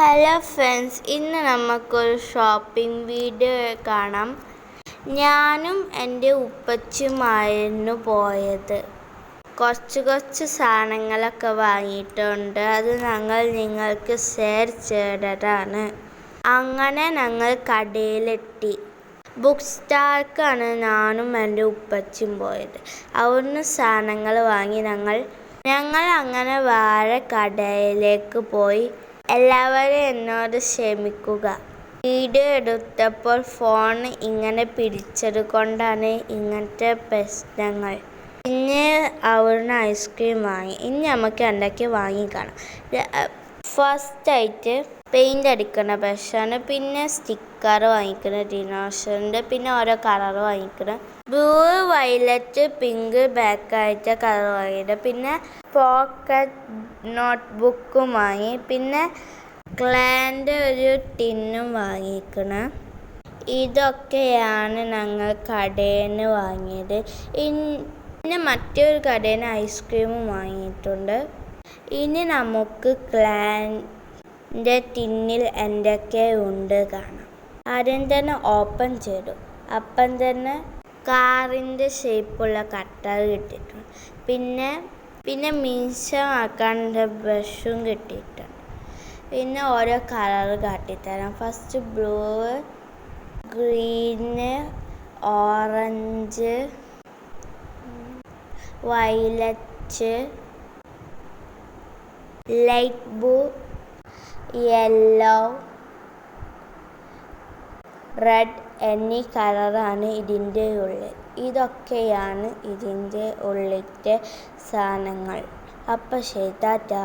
Hello friends, ഇന്ന് നമുക്കൊരു shopping video കാണാം. ഞാനും എൻ്റെ ഉപ്പച്ചിയുമായിരുന്നു പോയത്. കുറച്ച് സാധനങ്ങളൊക്കെ വാങ്ങിയിട്ടുണ്ട്. അത് നിങ്ങൾക്ക് ഷെയർ ചെയ്തതാണ്. അങ്ങനെ ഞങ്ങൾ കടയിലെത്തി. ബുക്ക് സ്റ്റാൾക്കാണ് ഞാനും എൻ്റെ ഉപ്പച്ചിയും പോയത്. അവിടുന്ന് സാധനങ്ങൾ വാങ്ങി ഞങ്ങൾ അങ്ങനെ വേറെ കടയിലേക്ക് പോയി. എല്ലാവരും എന്നോട് ക്ഷമിക്കുക. വീഡിയോ എടുത്തപ്പോൾ ഫോൺ ഇങ്ങനെ പിടിച്ചത് കൊണ്ടാണ് ഇങ്ങനത്തെ പ്രശ്നങ്ങൾ. പിന്നെ അവിടുന്ന് ഐസ്ക്രീം വാങ്ങി. ഇനി നമുക്ക് എന്തൊക്കെ വാങ്ങിക്കാണാം. ഫസ്റ്റായിട്ട് പെയിൻ്റ് അടിക്കുന്ന ബ്രഷാണ്. പിന്നെ സ്റ്റിക്കർ വാങ്ങിക്കണം ഡിനോഷറിൻ്റെ. പിന്നെ ഓരോ കളർ വാങ്ങിക്കണം. ബ്ലൂ, വയലറ്റ്, പിങ്ക്, ബ്ലാക്കായിട്ട് കളർ വാങ്ങിയിട്ട്. പിന്നെ പോക്കറ്റ് നോട്ട്ബുക്കും വാങ്ങി. പിന്നെ ക്ലേൻ്റെ ഒരു ടിന്നും വാങ്ങിക്കണം. ഇതൊക്കെയാണ് ഞങ്ങൾ കടയിൽ നിന്ന് വാങ്ങിയത്. പിന്നെ മറ്റൊരു കടയിൽ നിന്ന് ഐസ്ക്രീമും വാങ്ങിയിട്ടുണ്ട്. ഇനി നമുക്ക് ക്ലേൻ്റെ ടിന്നിൽ എന്തൊക്കെ ഉണ്ട് കാണാം. ആദ്യം തന്നെ ഓപ്പൺ ചെയ്തു. അപ്പം തന്നെ കാറിൻ്റെ ഷേപ്പുള്ള കട്ടർ കിട്ടിയിട്ടുണ്ട്. പിന്നെ മീശമാക്കാനുള്ള ബ്രഷും കിട്ടിയിട്ടുണ്ട്. പിന്നെ ഓരോ കളർ കാട്ടിത്തരാം. First blue, green, orange, violet, light blue, yellow, red എന്നീ കളറാണ് ഇതിൻ്റെ ഉള്ളിൽ. ഇതൊക്കെയാണ് ഇതിൻ്റെ ഉള്ളിലത്തെ സാധനങ്ങൾ. അപ്പം ശരി, ടാറ്റാ.